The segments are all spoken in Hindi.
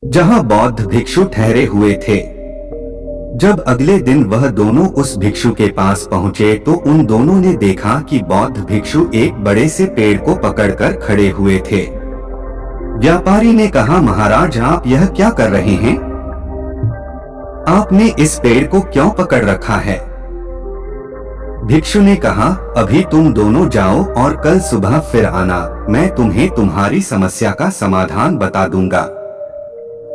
जहां बौद्ध भिक्षु ठहरे हुए थे। जब अगले दिन वह दोनों उस भिक्षु के पास पहुंचे तो उन दोनों ने देखा कि बौद्ध भिक्षु एक बड़े से पेड़ को पकड़कर खड़े हुए थे। व्यापारी ने कहा, महाराज आप यह क्या कर रहे हैं? आपने इस पेड़ को क्यों पकड़ रखा है? भिक्षु ने कहा, अभी तुम दोनों जाओ और कल सुबह फिर आना, मैं तुम्हें तुम्हारी समस्या का समाधान बता दूंगा।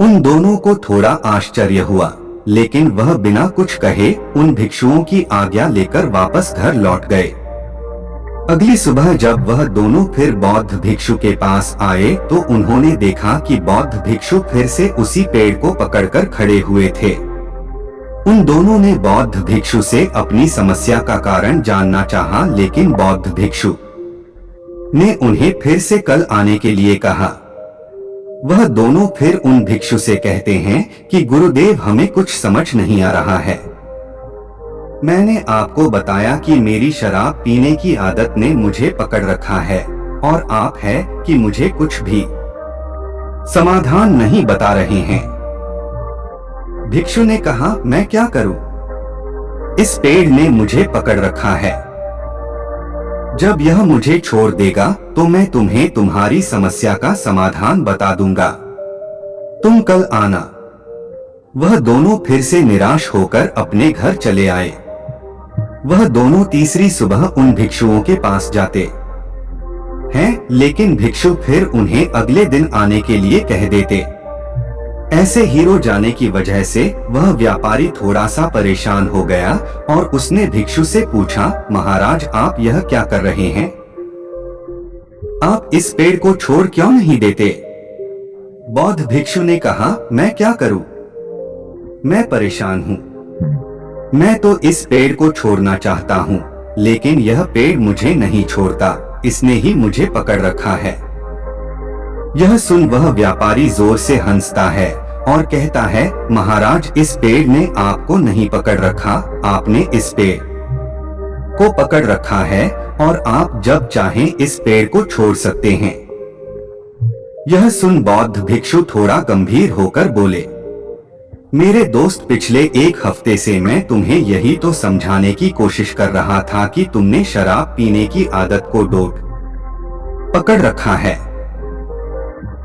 उन दोनों को थोड़ा आश्चर्य हुआ, लेकिन वह बिना कुछ कहे उन भिक्षुओं की आज्ञा लेकर वापस घर लौट गए। अगली सुबह जब वह दोनों फिर बौद्ध भिक्षु के पास आए तो उन्होंने देखा कि बौद्ध भिक्षु फिर से उसी पेड़ को पकड़कर खड़े हुए थे। उन दोनों ने बौद्ध भिक्षु से अपनी समस्या का कारण जानना चाहा, लेकिन बौद्ध भिक्षु ने उन्हें फिर से कल आने के लिए कहा। वह दोनों फिर उन भिक्षु से कहते हैं कि गुरुदेव हमें कुछ समझ नहीं आ रहा है। मैंने आपको बताया कि मेरी शराब पीने की आदत ने मुझे पकड़ रखा है और आप है कि मुझे कुछ भी समाधान नहीं बता रहे हैं। भिक्षु ने कहा, मैं क्या करूं? इस पेड़ ने मुझे पकड़ रखा है। जब यह मुझे छोड़ देगा तो मैं तुम्हें तुम्हारी समस्या का समाधान बता दूंगा। तुम कल आना। वह दोनों फिर से निराश होकर अपने घर चले आए। वह दोनों तीसरी सुबह उन भिक्षुओं के पास जाते हैं, लेकिन भिक्षु फिर उन्हें अगले दिन आने के लिए कह देते। ऐसे हीरो जाने की वजह से वह व्यापारी थोड़ा सा परेशान हो गया और उसने भिक्षु से पूछा, महाराज आप यह क्या कर रहे हैं? आप इस पेड़ को छोड़ क्यों नहीं देते? बौद्ध भिक्षु ने कहा, मैं क्या करूं? मैं परेशान हूं। मैं तो इस पेड़ को छोड़ना चाहता हूं, लेकिन यह पेड़ मुझे नहीं छोड़ता, इसने ही मुझे पकड़ रखा है। यह सुन वह व्यापारी जोर से हंसता है और कहता है, महाराज इस पेड़ ने आपको नहीं पकड़ रखा, आपने इस पेड़ को पकड़ रखा है और आप जब चाहें इस पेड़ को छोड़ सकते हैं। यह सुन बौद्ध भिक्षु थोड़ा गंभीर होकर बोले, मेरे दोस्त पिछले एक हफ्ते से मैं तुम्हें यही तो समझाने की कोशिश कर रहा था कि तुमने शराब पीने की आदत को पकड़ रखा है।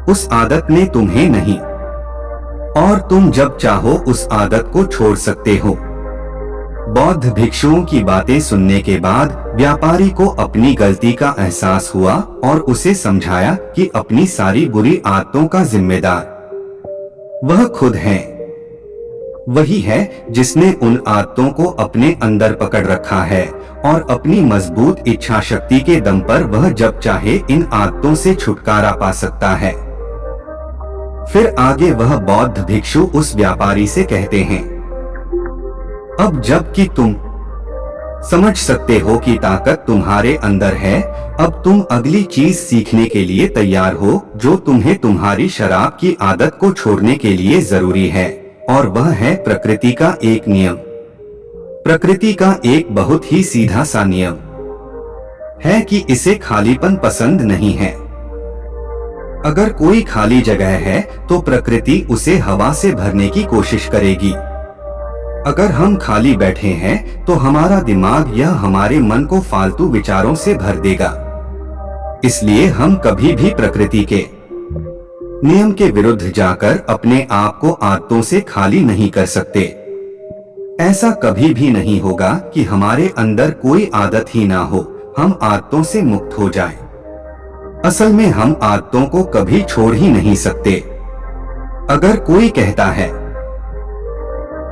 उस आदत ने तुम्हें नहीं, और तुम जब चाहो उस आदत को छोड़ सकते हो। बौद्ध भिक्षुओं की बातें सुनने के बाद व्यापारी को अपनी गलती का एहसास हुआ और उसे समझाया कि अपनी सारी बुरी आदतों का जिम्मेदार वह खुद है। वही है जिसने उन आदतों को अपने अंदर पकड़ रखा है और अपनी मजबूत इच्छा शक्ति के दम पर वह जब चाहे इन आदतों से छुटकारा पा सकता है। फिर आगे वह बौद्ध भिक्षु उस व्यापारी से कहते हैं, अब जबकि तुम समझ सकते हो कि ताकत तुम्हारे अंदर है, अब तुम अगली चीज सीखने के लिए तैयार हो जो तुम्हें तुम्हारी शराब की आदत को छोड़ने के लिए जरूरी है, और वह है प्रकृति का एक नियम। प्रकृति का एक बहुत ही सीधा सा नियम है कि इसे खालीपन पसंद नहीं है। अगर कोई खाली जगह है तो प्रकृति उसे हवा से भरने की कोशिश करेगी। अगर हम खाली बैठे हैं तो हमारा दिमाग या हमारे मन को फालतू विचारों से भर देगा। इसलिए हम कभी भी प्रकृति के नियम के विरुद्ध जाकर अपने आप को आदतों से खाली नहीं कर सकते। ऐसा कभी भी नहीं होगा कि हमारे अंदर कोई आदत ही ना हो, हम आदतों से मुक्त हो जाएं। असल में हम आदतों को कभी छोड़ ही नहीं सकते। अगर कोई कहता है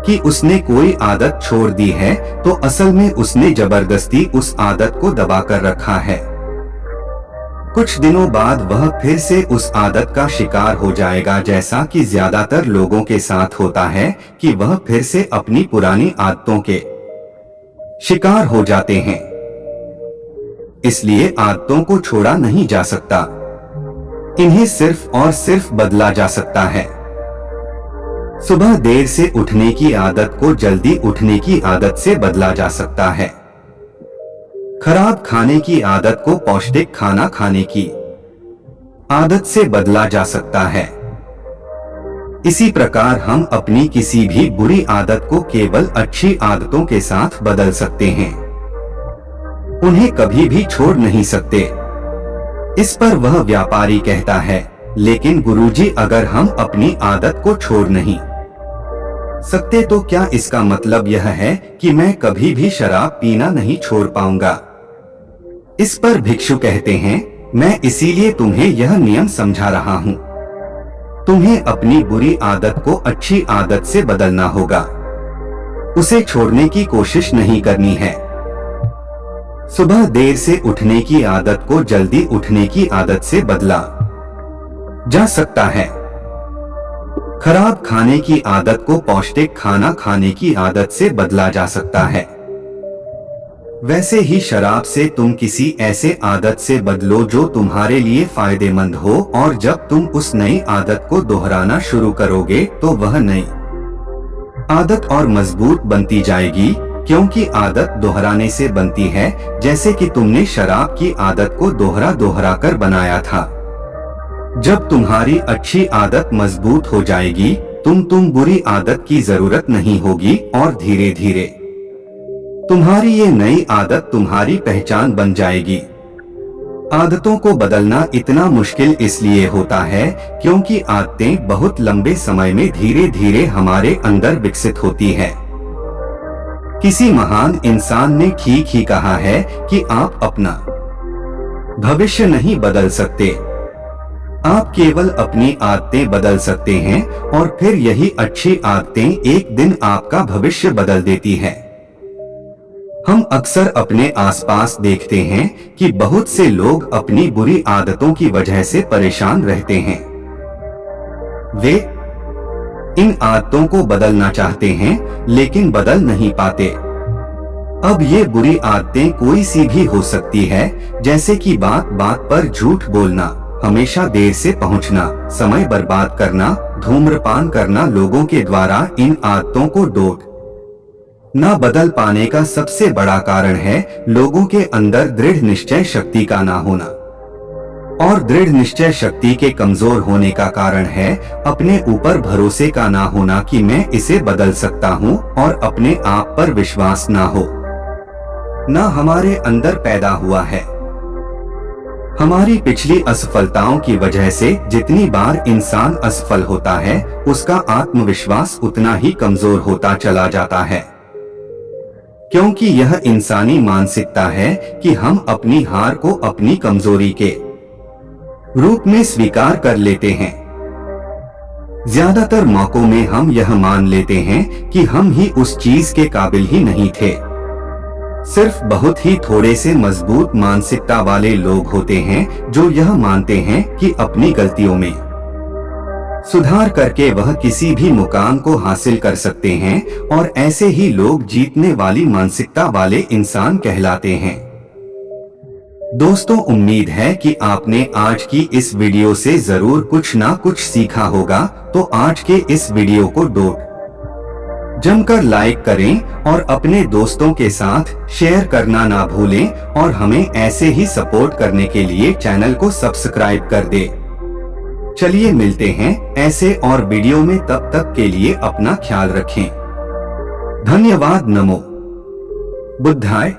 कि उसने कोई आदत छोड़ दी है तो असल में उसने जबरदस्ती उस आदत को दबाकर रखा है। कुछ दिनों बाद वह फिर से उस आदत का शिकार हो जाएगा, जैसा कि ज्यादातर लोगों के साथ होता है कि वह फिर से अपनी पुरानी आदतों के शिकार हो जाते हैं। इसलिए आदतों को छोड़ा नहीं जा सकता, इन्हें सिर्फ और सिर्फ बदला जा सकता है। सुबह देर से उठने की आदत को जल्दी उठने की आदत से बदला जा सकता है। खराब खाने की आदत को पौष्टिक खाना खाने की आदत से बदला जा सकता है। इसी प्रकार हम अपनी किसी भी बुरी आदत को केवल अच्छी आदतों के साथ बदल सकते हैं, उन्हें कभी भी छोड़ नहीं सकते। इस पर वह व्यापारी कहता है, लेकिन गुरुजी अगर हम अपनी आदत को छोड़ नहीं सकते तो क्या इसका मतलब यह है कि मैं कभी भी शराब पीना नहीं छोड़ पाऊंगा? इस पर भिक्षु कहते हैं, मैं इसीलिए तुम्हें यह नियम समझा रहा हूँ। तुम्हें अपनी बुरी आदत को अच्छी आदत से बदलना होगा, उसे छोड़ने की कोशिश नहीं करनी है। सुबह देर से उठने की आदत को जल्दी उठने की आदत से बदला जा सकता है। खराब खाने की आदत को पौष्टिक खाना खाने की आदत से बदला जा सकता है। वैसे ही शराब से तुम किसी ऐसे आदत से बदलो जो तुम्हारे लिए फायदेमंद हो, और जब तुम उस नई आदत को दोहराना शुरू करोगे तो वह नई आदत और मजबूत बनती जाएगी, क्योंकि आदत दोहराने से बनती है, जैसे कि तुमने शराब की आदत को दोहरा कर बनाया था। जब तुम्हारी अच्छी आदत मजबूत हो जाएगी, तुम बुरी आदत की जरूरत नहीं होगी, और धीरे धीरे तुम्हारी ये नई आदत तुम्हारी पहचान बन जाएगी। आदतों को बदलना इतना मुश्किल इसलिए होता है क्योंकि आदतें बहुत लंबे समय में धीरे धीरे हमारे अंदर विकसित होती है। किसी महान इंसान ने ठीक ही कहा है कि आप अपना भविष्य नहीं बदल सकते, आप केवल अपनी आदतें बदल सकते हैं, और फिर यही अच्छी आदतें एक दिन आपका भविष्य बदल देती है। हम अक्सर अपने आसपास देखते हैं कि बहुत से लोग अपनी बुरी आदतों की वजह से परेशान रहते हैं। वे इन आदतों को बदलना चाहते हैं लेकिन बदल नहीं पाते। अब ये बुरी आदतें कोई सी भी हो सकती है, जैसे कि बात बात पर झूठ बोलना, हमेशा देर से पहुंचना, समय बर्बाद करना, धूम्रपान करना। लोगों के द्वारा इन आदतों को ना बदल पाने का सबसे बड़ा कारण है लोगों के अंदर दृढ़ निश्चय शक्ति का ना होना, और दृढ़ निश्चय शक्ति के कमजोर होने का कारण है अपने ऊपर भरोसे का ना होना कि मैं इसे बदल सकता हूँ, और अपने आप पर विश्वास ना हो ना हमारे अंदर पैदा हुआ है। हमारी पिछली असफलताओं की वजह से जितनी बार इंसान असफल होता है, उसका आत्मविश्वास उतना ही कमजोर होता चला जाता है, क्योंकि यह इंसानी मानसिकता है कि हम अपनी हार को अपनी कमजोरी के रूप में स्वीकार कर लेते हैं। ज्यादातर मौकों में हम यह मान लेते हैं कि हम ही उस चीज के काबिल ही नहीं थे। सिर्फ बहुत ही थोड़े से मजबूत मानसिकता वाले लोग होते हैं जो यह मानते हैं कि अपनी गलतियों में सुधार करके वह किसी भी मुकाम को हासिल कर सकते हैं, और ऐसे ही लोग जीतने वाली मानसिकता वाले इंसान कहलाते हैं। दोस्तों, उम्मीद है कि आपने आज की इस वीडियो से जरूर कुछ ना कुछ सीखा होगा। तो आज के इस वीडियो को जमकर लाइक करें और अपने दोस्तों के साथ शेयर करना ना भूलें, और हमें ऐसे ही सपोर्ट करने के लिए चैनल को सब्सक्राइब कर दें। चलिए मिलते हैं ऐसे और वीडियो में, तब तक के लिए अपना ख्याल रखें। धन्यवाद। नमो बुद्धाय।